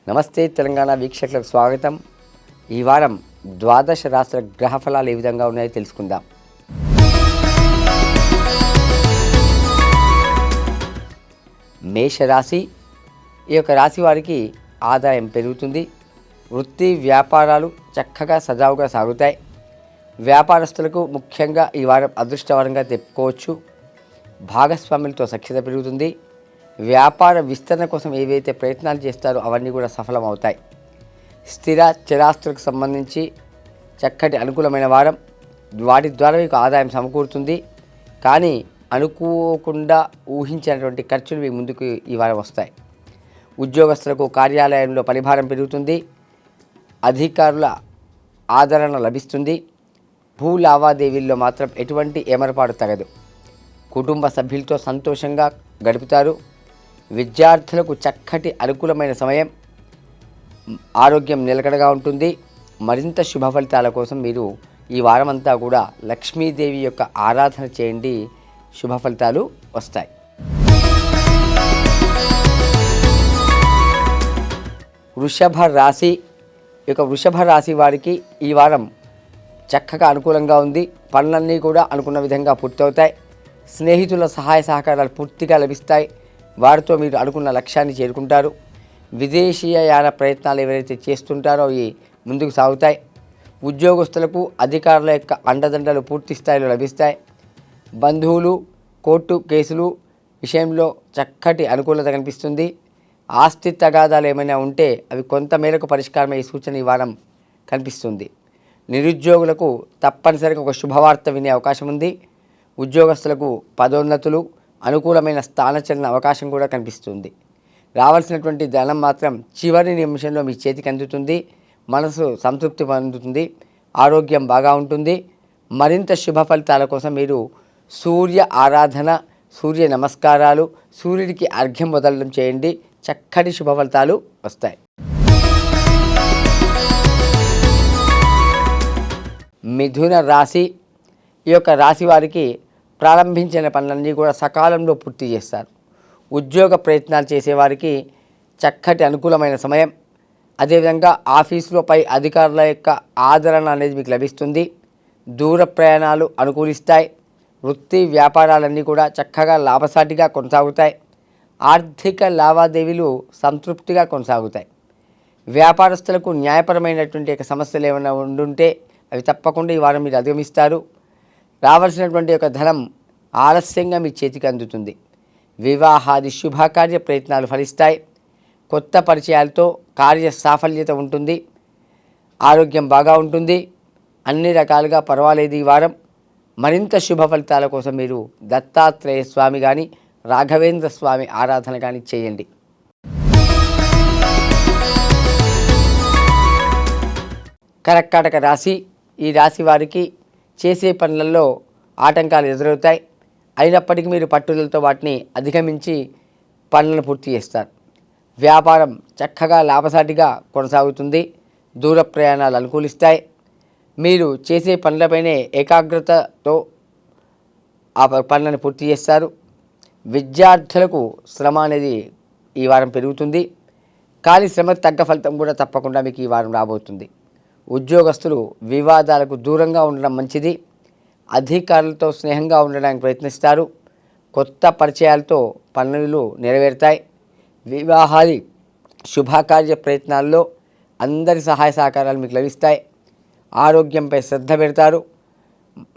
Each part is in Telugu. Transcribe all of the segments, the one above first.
నమస్తే తెలంగాణ వీక్షకులకు స్వాగతం. ఈ వారం ద్వాదశ రాశుల గ్రహ ఫలాలు ఏ విధంగా ఉన్నాయో తెలుసుకుందాం. మేషరాశి. ఈ యొక్క రాశి వారికి ఆదాయం పెరుగుతుంది. వృత్తి వ్యాపారాలు చక్కగా సజావుగా సాగుతాయి. వ్యాపారస్తులకు ముఖ్యంగా ఈ వారం అదృష్టవరంగా చెప్పుకోవచ్చు. భాగస్వాములతో సఖ్యత పెరుగుతుంది. వ్యాపార విస్తరణ కోసం ఏవైతే ప్రయత్నాలు చేస్తారో అవన్నీ కూడా సఫలమవుతాయి. స్థిర చరాస్తులకు సంబంధించి చక్కటి అనుకూలమైన వారం. వాటి ద్వారా మీకు ఆదాయం సమకూరుతుంది. కానీ అనుకోకుండా ఊహించినటువంటి ఖర్చులు మీ ముందుకు ఈ వారం వస్తాయి. ఉద్యోగస్తులకు కార్యాలయంలో పనిభారం పెరుగుతుంది. అధికారుల ఆదరణ లభిస్తుంది. భూ లావాదేవీల్లో మాత్రం ఎటువంటి ఏమరపాటు తగదు. కుటుంబ సభ్యులతో సంతోషంగా గడుపుతారు. విద్యార్థులకు చక్కటి అనుకూలమైన సమయం. ఆరోగ్యం నిలకడగా ఉంటుంది. మరింత శుభ ఫలితాల కోసం మీరు ఈ వారమంతా కూడా లక్ష్మీదేవి యొక్క ఆరాధన చేయండి. శుభ ఫలితాలు వస్తాయి. వృషభ రాశి. ఈ యొక్క వృషభ రాశి వారికి ఈ వారం చక్కగా అనుకూలంగా ఉంది. పనులన్నీ కూడా అనుకున్న విధంగా పూర్తవుతాయి. స్నేహితుల సహాయ సహకారాలు పూర్తిగా లభిస్తాయి. వారితో మీరు అనుకున్న లక్ష్యాన్ని చేరుకుంటారు. విదేశీయ యాన ప్రయత్నాలు ఎవరైతే చేస్తుంటారో అవి ముందుకు సాగుతాయి. ఉద్యోగస్తులకు అధికారుల యొక్క అండదండలు పూర్తి స్థాయిలో లభిస్తాయి. బంధువులు కోర్టు కేసులు విషయంలో చక్కటి అనుకూలత కనిపిస్తుంది. ఆస్తి తగాదాలు ఏమైనా ఉంటే అవి కొంత మేరకు పరిష్కారమయ్యే సూచన ఈ వారం కనిపిస్తుంది. నిరుద్యోగులకు తప్పనిసరిగా ఒక శుభవార్త వినే అవకాశం ఉంది. ఉద్యోగస్తులకు పదోన్నతులు అనుకూలమైన స్థానచలన అవకాశం కూడా కనిపిస్తుంది. రావాల్సినటువంటి ధనం మాత్రం చివరి నిమిషంలో మీ చేతికి అందుతుంది. మనసు సంతృప్తి పొందుతుంది. ఆరోగ్యం బాగా ఉంటుంది. మరింత శుభ ఫలితాల కోసం మీరు సూర్య ఆరాధన, సూర్య నమస్కారాలు, సూర్యుడికి అర్ఘ్యం వదలడం చేయండి. చక్కటి శుభ ఫలితాలు వస్తాయి. మిథున రాశి. ఈ యొక్క రాశి వారికి ప్రారంభించిన పనులన్నీ కూడా సకాలంలో పూర్తి చేస్తారు. ఉద్యోగ ప్రయత్నాలు చేసేవారికి చక్కటి అనుకూలమైన సమయం. అదేవిధంగా ఆఫీసులో పై అధికారుల యొక్క ఆదరణ అనేది మీకు లభిస్తుంది. దూర ప్రయాణాలు అనుకూలిస్తాయి. వృత్తి వ్యాపారాలన్నీ కూడా చక్కగా లాభసాటిగా కొనసాగుతాయి. ఆర్థిక లావాదేవీలు సంతృప్తిగా కొనసాగుతాయి. వ్యాపారస్తులకు న్యాయపరమైనటువంటి సమస్యలు ఏమైనా ఉండుంటే అవి తప్పకుండా ఈ వారం మీరు అధిగమిస్తారు. రావాల్సినటువంటి యొక్క ధనం ఆలస్యంగా మీ చేతికి అందుతుంది. వివాహాది శుభకార్య ప్రయత్నాలు ఫలిస్తాయి. కొత్త పరిచయాలతో కార్య సాఫల్యత ఉంటుంది. ఆరోగ్యం బాగా ఉంటుంది. అన్ని రకాలుగా పర్వాలేదు ఈ వారం. మరింత శుభ ఫలితాల కోసం మీరు దత్తాత్రేయ స్వామి కానీ రాఘవేంద్ర స్వామి ఆరాధన కానీ చేయండి. కర్కాటక రాశి. ఈ రాశి వారికి చేసే పనులలో ఆటంకాలు ఎదురవుతాయి. అయినప్పటికీ మీరు పట్టుదలతో వాటిని అధిగమించి పనులను పూర్తి చేస్తారు. వ్యాపారం చక్కగా లాభసాటిగా కొనసాగుతుంది. దూర ప్రయాణాలు అనుకూలిస్తాయి. మీరు చేసే పనులపైనే ఏకాగ్రతతో ఆ పనులను పూర్తి చేస్తారు. విద్యార్థులకు శ్రమ అనేది ఈ వారం పెరుగుతుంది. కానీ శ్రమకు తగ్గ ఫలితం కూడా తప్పకుండా మీకు ఈ వారం రాబోతుంది. ఉద్యోగస్తులు వివాదాలకు దూరంగా ఉండడం మంచిది. అధికారులతో స్నేహంగా ఉండడానికి ప్రయత్నిస్తారు. కొత్త పరిచయాలతో పనులు నెరవేరుతాయి. వివాహాది శుభకార్య ప్రయత్నాల్లో అందరి సహాయ సహకారాలు మీకు లభిస్తాయి. ఆరోగ్యంపై శ్రద్ధ పెడతారు.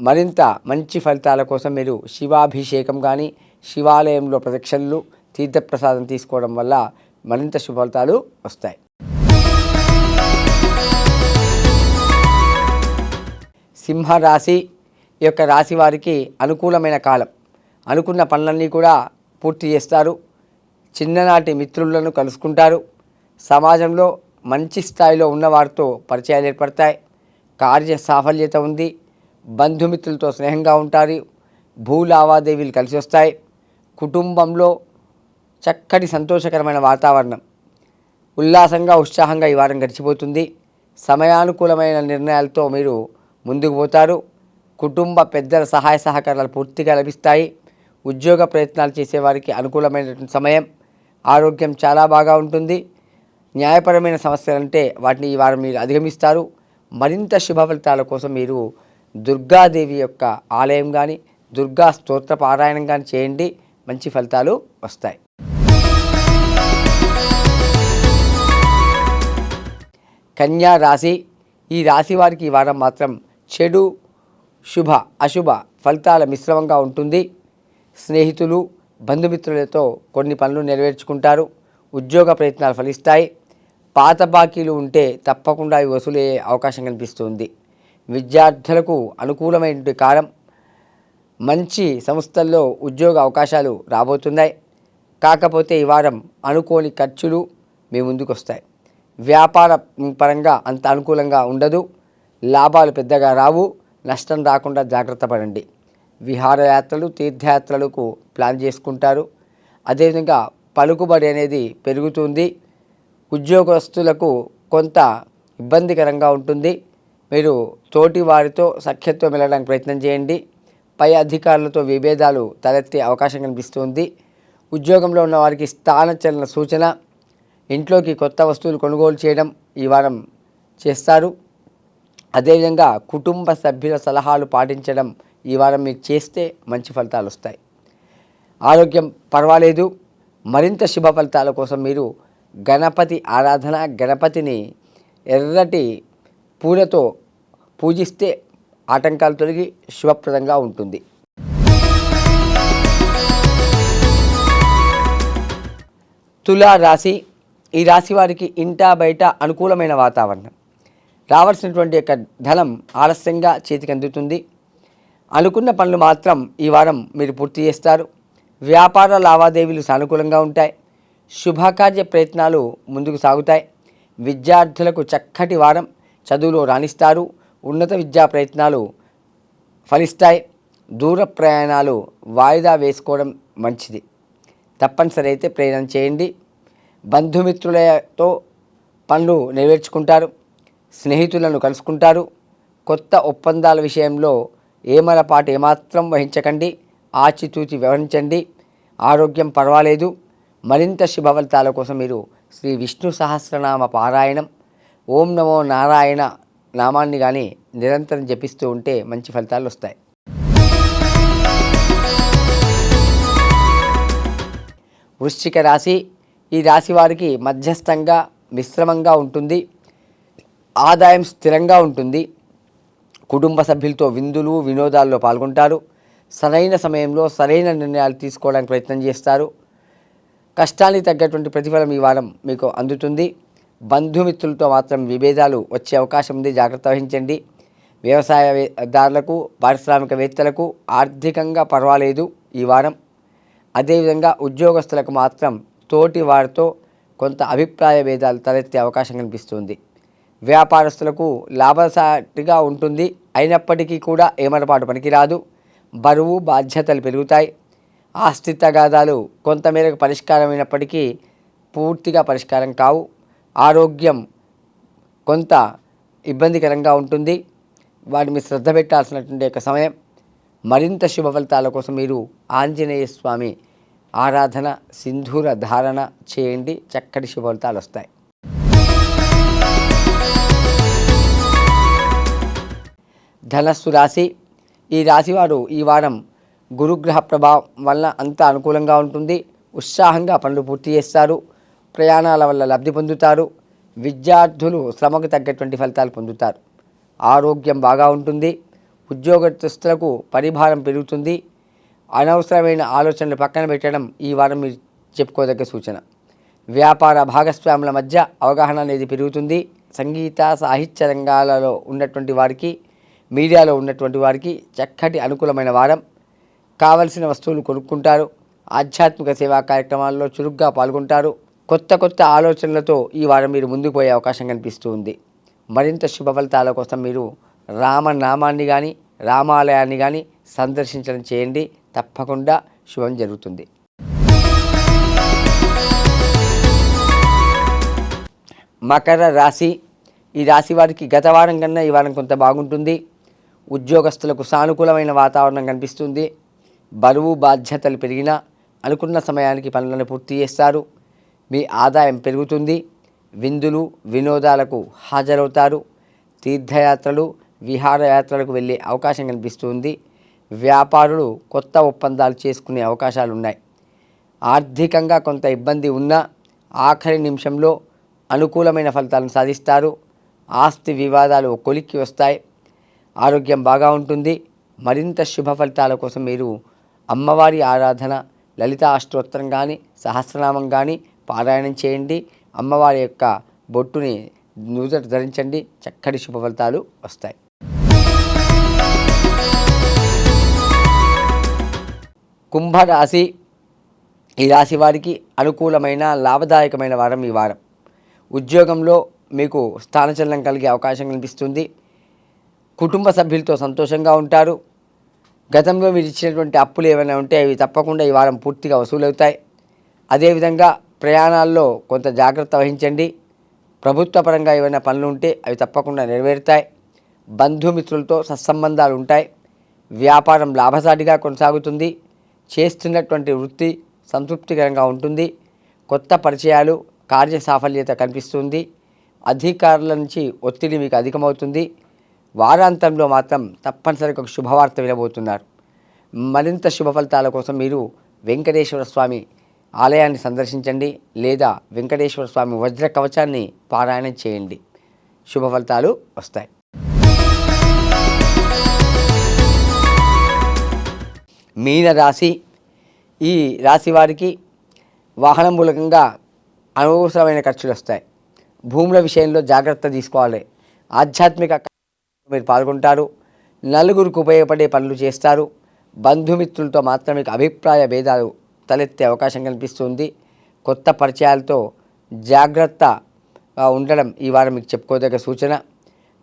మరింత మంచి ఫలితాల కోసం మీరు శివాభిషేకం కానీ శివాలయంలో ప్రదక్షిణలు తీర్థప్రసాదం తీసుకోవడం వల్ల మరింత శుభ ఫలితాలు వస్తాయి. సింహరాశి. ఈ యొక్క రాశి వారికి అనుకూలమైన కాలం. అనుకున్న పనులన్నీ కూడా పూర్తి చేస్తారు. చిన్ననాటి మిత్రులను కలుసుకుంటారు. సమాజంలో మంచి స్థాయిలో ఉన్నవారితో పరిచయాలు ఏర్పడతాయి. కార్య సాఫల్యత ఉంది. బంధుమిత్రులతో స్నేహంగా ఉంటారు. భూ లావాదేవీలు కలిసి వస్తాయి. కుటుంబంలో చక్కటి సంతోషకరమైన వాతావరణం. ఉల్లాసంగా ఉత్సాహంగా ఈ వారం గడిచిపోతుంది. సమయానుకూలమైన నిర్ణయాలతో మీరు ముందుకు పోతారు. కుటుంబ పెద్దల సహాయ సహకారాలు పూర్తిగా లభిస్తాయి. ఉద్యోగ ప్రయత్నాలు చేసేవారికి అనుకూలమైనటువంటి సమయం. ఆరోగ్యం చాలా బాగా ఉంటుంది. న్యాయపరమైన సమస్యలంటే వాటిని ఈ వారం మీరు అధిగమిస్తారు. మరింత శుభ ఫలితాల కోసం మీరు దుర్గాదేవి యొక్క ఆలయం కానీ దుర్గా స్తోత్ర పారాయణం కానీ చేయండి, మంచి ఫలితాలు వస్తాయి. కన్యా రాశి. ఈ రాశి వారికి ఈ వారం మాత్రం చెడు శుభ అశుభ ఫలితాల మిశ్రమంగా ఉంటుంది. స్నేహితులు బంధుమిత్రులతో కొన్ని పనులు నెరవేర్చుకుంటారు. ఉద్యోగ ప్రయత్నాలు ఫలిస్తాయి. పాత బాకీలు ఉంటే తప్పకుండా అవి వసూలయ్యే అవకాశం కనిపిస్తుంది. విద్యార్థులకు అనుకూలమైన కాలం. మంచి సంస్థల్లో ఉద్యోగ అవకాశాలు రాబోతున్నాయి. కాకపోతే ఈ వారం అనుకోని ఖర్చులు మీ ముందుకు వస్తాయి. వ్యాపార పరంగా అంత అనుకూలంగా ఉండదు. లాభాలు పెద్దగా రావు. నష్టం రాకుండా జాగ్రత్త పడండి. విహారయాత్రలు తీర్థయాత్రలకు ప్లాన్ చేసుకుంటారు. అదేవిధంగా పలుకుబడి అనేది పెరుగుతుంది. ఉద్యోగస్తులకు కొంత ఇబ్బందికరంగా ఉంటుంది. మీరు తోటి వారితో సఖ్యత్వం వెళ్ళడానికి ప్రయత్నం చేయండి. పై అధికారులతో విభేదాలు తలెత్తే అవకాశం కనిపిస్తుంది. ఉద్యోగంలో ఉన్న వారికి స్థానచలన సూచన. ఇంట్లోకి కొత్త వస్తువులు కొనుగోలు చేయడం ఈ వారం చేస్తారు. అదేవిధంగా కుటుంబ సభ్యుల సలహాలు పాటించడం ఈ వారం మీకు చేస్తే మంచి ఫలితాలు వస్తాయి. ఆరోగ్యం పర్వాలేదు. మరింత శుభ ఫలితాల కోసం మీరు గణపతి ఆరాధన, గణపతిని ఎర్రటి పూలతో పూజిస్తే ఆటంకాలు తొలగి శుభప్రదంగా ఉంటుంది. తులా రాశి. ఈ రాశి వారికి ఇంటా బయట అనుకూలమైన వాతావరణం. రావాల్సినటువంటి యొక్క ధనం ఆలస్యంగా చేతికి అందుతుంది. అనుకున్న పనులు మాత్రం ఈ వారం మీరు పూర్తి చేస్తారు. వ్యాపార లావాదేవీలు సానుకూలంగా ఉంటాయి. శుభకార్య ప్రయత్నాలు ముందుకు సాగుతాయి. విద్యార్థులకు చక్కటి వారం. చదువులో రాణిస్తారు. ఉన్నత విద్యా ప్రయత్నాలు ఫలిస్తాయి. దూర ప్రయాణాలు వాయిదా వేసుకోవడం మంచిది. తప్పనిసరి అయితే ప్రయాణం చేయండి. బంధుమిత్రులతో పనులు నెరవేర్చుకుంటారు. స్నేహితులను కలుసుకుంటారు. కొత్త ఒప్పందాల విషయంలో ఏమరపాటు ఏమాత్రం వహించకండి. ఆచితూచి వ్యవహరించండి. ఆరోగ్యం పర్వాలేదు. మరింత శుభ ఫలితాల కోసం మీరు శ్రీ విష్ణు సహస్రనామ పారాయణం, ఓం నమో నారాయణ నామాన్ని కానీ నిరంతరం జపిస్తూ ఉంటే మంచి ఫలితాలు వస్తాయి. వృశ్చిక రాశి. ఈ రాశి వారికి మధ్యస్థంగా మిశ్రమంగా ఉంటుంది. ఆదాయం స్థిరంగా ఉంటుంది. కుటుంబ సభ్యులతో విందులు వినోదాల్లో పాల్గొంటారు. సరైన సమయంలో సరైన నిర్ణయాలు తీసుకోవడానికి ప్రయత్నం చేస్తారు. కష్టానికి తగ్గటువంటి ప్రతిఫలం ఈ వారం మీకు అందుతుంది. బంధుమిత్రులతో మాత్రం విభేదాలు వచ్చే అవకాశం ఉంది, జాగ్రత్త వహించండి. వ్యవసాయదారులకు పారిశ్రామికవేత్తలకు ఆర్థికంగా పర్వాలేదు ఈ వారం. అదేవిధంగా ఉద్యోగస్తులకు మాత్రం తోటి వారితో కొంత అభిప్రాయ భేదాలు తలెత్తే అవకాశం కనిపిస్తుంది. వ్యాపారస్తులకు లాభసాటిగా ఉంటుంది. అయినప్పటికీ కూడా ఏమరపాటు పనికిరాదు. బరువు బాధ్యతలు పెరుగుతాయి. ఆస్తి తగాదాలు కొంతమేరకు పరిష్కారమైనప్పటికీ పూర్తిగా పరిష్కారం కావు. ఆరోగ్యం కొంత ఇబ్బందికరంగా ఉంటుంది. వాటి మీద శ్రద్ధ పెట్టాల్సినటువంటి యొక్క సమయం. మరింత శుభ ఫలితాల కోసం మీరు ఆంజనేయ స్వామి ఆరాధన, సింధూర ధారణ చేయండి. చక్కటి శుభ ఫలితాలు వస్తాయి. ధనస్సు రాశి. ఈ రాశివారు ఈ వారం గురుగ్రహ ప్రభావం వల్ల అంతా అనుకూలంగా ఉంటుంది. ఉత్సాహంగా పనులు పూర్తి చేస్తారు. ప్రయాణాల వల్ల లబ్ధి పొందుతారు. విద్యార్థులు శ్రమకు తగ్గటువంటి ఫలితాలు పొందుతారు. ఆరోగ్యం బాగా ఉంటుంది. ఉద్యోగస్తులకు పరిభారం పెరుగుతుంది. అనవసరమైన ఆలోచనలు పక్కన పెట్టడం ఈ వారం మీరు చెప్పుకోదగ్గ సూచన. వ్యాపార భాగస్వాముల మధ్య అవగాహన అనేది పెరుగుతుంది. సంగీత సాహిత్య రంగాలలో ఉన్నటువంటి వారికి, మీడియాలో ఉన్నటువంటి వారికి చక్కటి అనుకూలమైన వారం. కావలసిన వస్తువులు కొనుక్కుంటారు. ఆధ్యాత్మిక సేవా కార్యక్రమాల్లో చురుగ్గా పాల్గొంటారు. కొత్త కొత్త ఆలోచనలతో ఈ వారం మీరు ముందుకు పోయే అవకాశం కనిపిస్తూ ఉంది. మరింత శుభ ఫలితాల కోసం మీరు రామనామాన్ని కానీ రామాలయాన్ని కానీ సందర్శించడం చేయండి. తప్పకుండా శుభం జరుగుతుంది. మకర రాశి. ఈ రాశి వారికి గత వారం కన్నా ఈ వారం కొంత బాగుంటుంది. ఉద్యోగస్తులకు సానుకూలమైన వాతావరణం కనిపిస్తుంది. బరువు బాధ్యతలు పెరిగినా అనుకున్న సమయానికి పనులను పూర్తి చేస్తారు. మీ ఆదాయం పెరుగుతుంది. విందులు వినోదాలకు హాజరవుతారు. తీర్థయాత్రలు విహారయాత్రలకు వెళ్ళే అవకాశం కనిపిస్తుంది. వ్యాపారులు కొత్త ఒప్పందాలు చేసుకునే అవకాశాలు ఉన్నాయి. ఆర్థికంగా కొంత ఇబ్బంది ఉన్నా ఆఖరి నిమిషంలో అనుకూలమైన ఫలితాలను సాధిస్తారు. ఆస్తి వివాదాలు కొలిక్కి వస్తాయి. ఆరోగ్యం బాగా ఉంటుంది. మరింత శుభ ఫలితాల కోసం మీరు అమ్మవారి ఆరాధన, లలిత అష్టోత్తరం కానీ సహస్రనామం కానీ పారాయణం చేయండి. అమ్మవారి యొక్క బొట్టుని నుదుట ధరించండి. చక్కటి శుభ ఫలితాలు వస్తాయి. కుంభరాశి, ఈ రాశి వారికి అనుకూలమైన లాభదాయకమైన వారం ఈ వారం. ఉద్యోగంలో మీకు స్థానచలనం కలిగే అవకాశం కనిపిస్తుంది. కుటుంబ సభ్యులతో సంతోషంగా ఉంటారు. గతంలో మీరు ఇచ్చినటువంటి అప్పులు ఏమైనా ఉంటే అవి తప్పకుండా ఈ వారం పూర్తిగా వసూలవుతాయి. అదేవిధంగా ప్రయాణాల్లో కొంత జాగ్రత్త వహించండి. ప్రభుత్వ పరంగా ఏమైనా పనులు ఉంటే అవి తప్పకుండా నెరవేరుతాయి. బంధుమిత్రులతో సత్సంబంధాలు ఉంటాయి. వ్యాపారం లాభసాటిగా కొనసాగుతుంది. చేస్తున్నటువంటి వృత్తి సంతృప్తికరంగా ఉంటుంది. కొత్త పరిచయాలు, కార్య సాఫల్యత కనిపిస్తుంది. అధికారుల నుంచి ఒత్తిడి మీకు అధికమవుతుంది. వారాంతంలో మాత్రం తప్పనిసరిగా ఒక శుభవార్త వినబోతున్నారు. మరింత శుభ ఫలితాల కోసం మీరు వెంకటేశ్వర స్వామి ఆలయాన్ని సందర్శించండి, లేదా వెంకటేశ్వర స్వామి వజ్ర కవచాన్ని పారాయణం చేయండి. శుభ ఫలితాలు వస్తాయి. మీన రాశి, ఈ రాశి వారికి వాహనం మూలకంగా అనవసరమైన ఖర్చులు వస్తాయి. భూముల విషయంలో జాగ్రత్త తీసుకోవాలి. ఆధ్యాత్మిక మీరు పాల్గొంటారు. నలుగురికి ఉపయోగపడే పనులు చేస్తారు. బంధుమిత్రులతో మాత్రం మీకు అభిప్రాయ భేదాలు తలెత్తే అవకాశం కనిపిస్తుంది. కొత్త పరిచయాలతో జాగ్రత్తగా ఉండడం ఈ వారం మీకు చెప్పుకోదగ్గ సూచన.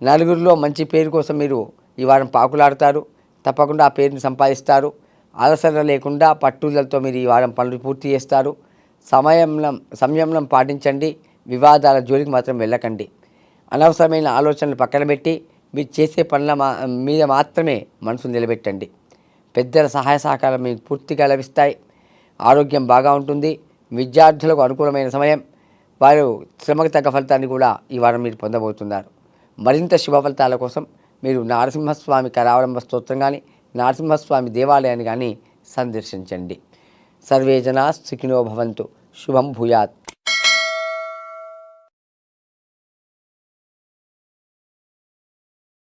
నలుగురిలో మంచి పేరు కోసం మీరు ఈ వారం పాకులాడతారు. తప్పకుండా ఆ పేరుని సంపాదిస్తారు. అలసట లేకుండా పట్టుదలతో మీరు ఈ వారం పనులు పూర్తి చేస్తారు. సంయమనం పాటించండి. వివాదాల జోలికి మాత్రం వెళ్ళకండి. అనవసరమైన ఆలోచనలు పక్కన పెట్టి మీరు చేసే పనుల మీద మాత్రమే మనసు నిలబెట్టండి. పెద్దల సహాయ సహకారం మీకు పూర్తిగా లభిస్తాయి. ఆరోగ్యం బాగా ఉంటుంది. విద్యార్థులకు అనుకూలమైన సమయం. వారు శ్రమకు తగ్గ ఫలితాన్ని కూడా ఈ వారం మీరు పొందబోతున్నారు. మరింత శుభ ఫలితాల కోసం మీరు నరసింహస్వామి కరావలంబ స్తోత్రం కానీ నరసింహస్వామి దేవాలయాన్ని కానీ సందర్శించండి. సర్వే జనా సుఖినో భవంతు. శుభం భూయాత్.